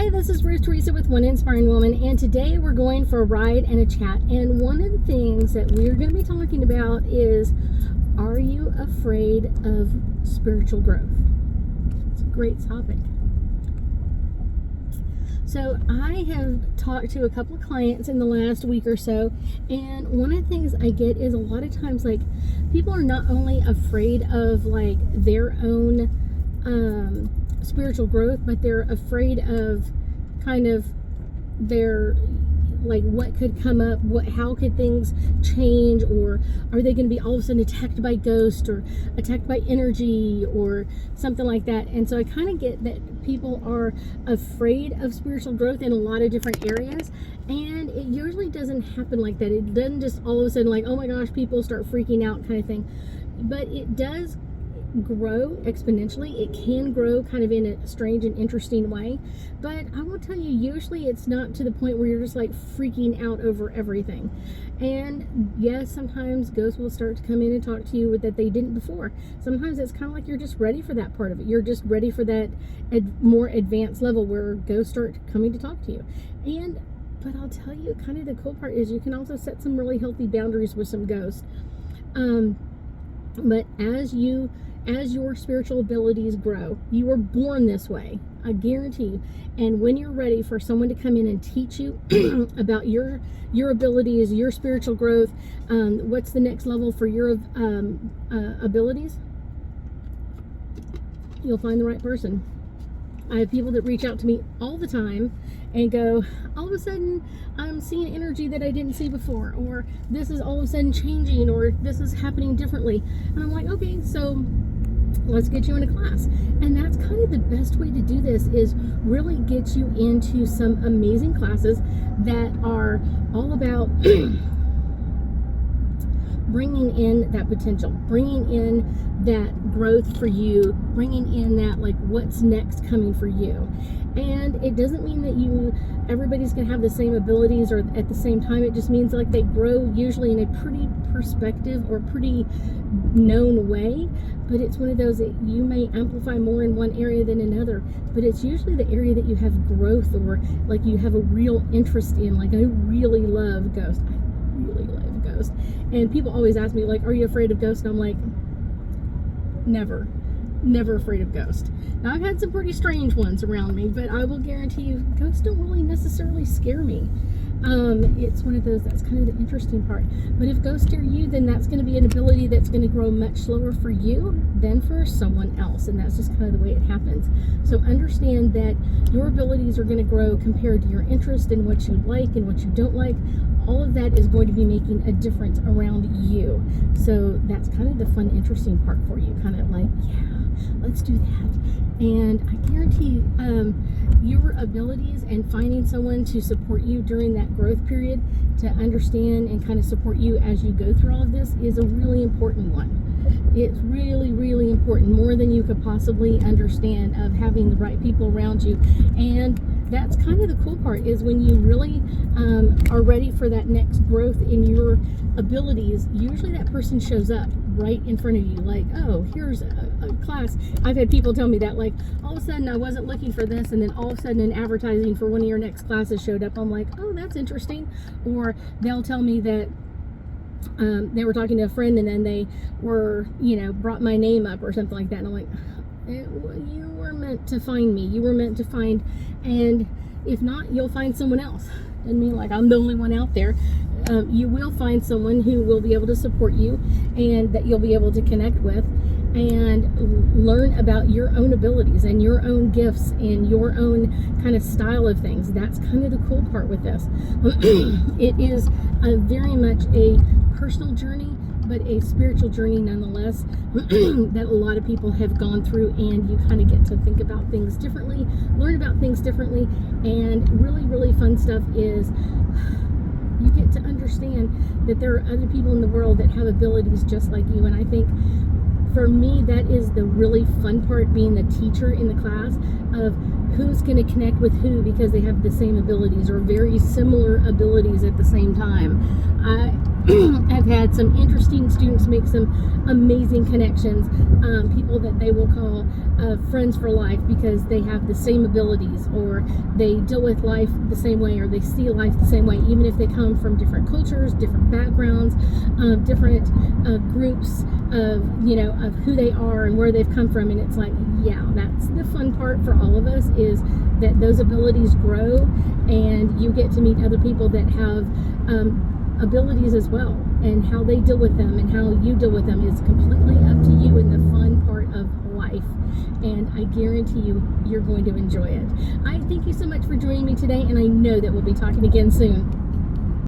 Hi, this is Ruth Theresa with One Inspiring Woman, and today we're going for a ride and a chat. And one of the things that we're going to be talking about is, are you afraid of spiritual growth? It's a great topic. So I have talked to a couple of clients in the last week or so, and one of the things I get is a lot of times, like, people are not only afraid of like their own spiritual growth, but they're afraid of kind of their, like, what could come up, how could things change, or are they going to be all of a sudden attacked by ghosts or attacked by energy or something like that. And so I kind of get that people are afraid of spiritual growth in a lot of different areas, and it usually doesn't happen like that. It doesn't just all of a sudden like, oh my gosh, people start freaking out kind of thing, but it does grow exponentially. It can grow kind of in a strange and interesting way, but I will tell you, usually it's not to the point where you're just like freaking out over everything. And yes, sometimes ghosts will start to come in and talk to you that they didn't before. Sometimes it's kind of like you're just ready for that part of it. You're just ready for that more advanced level where ghosts start coming to talk to you. But I'll tell you, kind of the cool part is you can also set some really healthy boundaries with some ghosts. But as your spiritual abilities grow, you were born this way, I guarantee you. And when you're ready for someone to come in and teach you about your abilities, your spiritual growth, what's the next level for your abilities, you'll find the right person. I have people that reach out to me all the time and go, all of a sudden I'm seeing energy that I didn't see before, or this is all of a sudden changing, or this is happening differently. And I'm like, okay, so let's get you in a class. And that's kind of the best way to do this, is really get you into some amazing classes that are all about bringing in that potential, bringing in that growth for you, bringing in that, like, what's next coming for you. And it doesn't mean that everybody's going to have the same abilities or at the same time. It just means like they grow usually in a pretty perspective or pretty known way. But it's one of those that you may amplify more in one area than another, but it's usually the area that you have growth, or like you have a real interest in. Like, I really love ghosts. I really love ghosts. And people always ask me, like, are you afraid of ghosts? And I'm like, never afraid of ghosts. Now, I've had some pretty strange ones around me, but I will guarantee you, ghosts don't really necessarily scare me. It's one of those, that's kind of the interesting part. But if ghosts scare you, then that's going to be an ability that's going to grow much slower for you than for someone else. And that's just kind of the way it happens. So understand that your abilities are going to grow compared to your interest and what you like and what you don't like. All of that is going to be making a difference around you. So that's kind of the fun, interesting part for you. Kind of like, yeah, let's do that. And I guarantee your abilities and finding someone to support you during that growth period, to understand and kind of support you as you go through all of this, is a really important one. It's really, really important, more than you could possibly understand, of having the right people around you. And that's kind of the cool part, is when you really are ready for that next growth in your abilities, usually that person shows up right in front of you, like, oh, here's a class. I've had people tell me that, like, all of a sudden I wasn't looking for this, and then all of a sudden an advertising for one of your next classes showed up. I'm like, oh, that's interesting. Or they'll tell me that they were talking to a friend, and then they were, brought my name up or something like that, and I'm like, you were meant to find me. You were meant to find, and if not, you'll find someone else. Doesn't mean like I'm the only one out there. You will find someone who will be able to support you, and that you'll be able to connect with and learn about your own abilities and your own gifts and your own kind of style of things. That's kind of the cool part with this. It is very much a personal journey, but a spiritual journey nonetheless, that a lot of people have gone through, and you kind of get to think about things differently, learn about things differently. And really, really fun stuff is you get to understand that there are other people in the world that have abilities just like you. And I think for me, that is the really fun part, being the teacher in the class, of who's going to connect with who because they have the same abilities or very similar abilities at the same time. I've had some interesting students make some amazing connections, people that they will call friends for life because they have the same abilities, or they deal with life the same way, or they see life the same way, even if they come from different cultures, different backgrounds, different groups of, of who they are and where they've come from. And it's like, yeah, that's the fun part for all of us, is that those abilities grow and you get to meet other people that have abilities as well, and how they deal with them and how you deal with them is completely up to you in the fun part of life. And I guarantee you, you're going to enjoy it. I thank you so much for joining me today, and I know that we'll be talking again soon.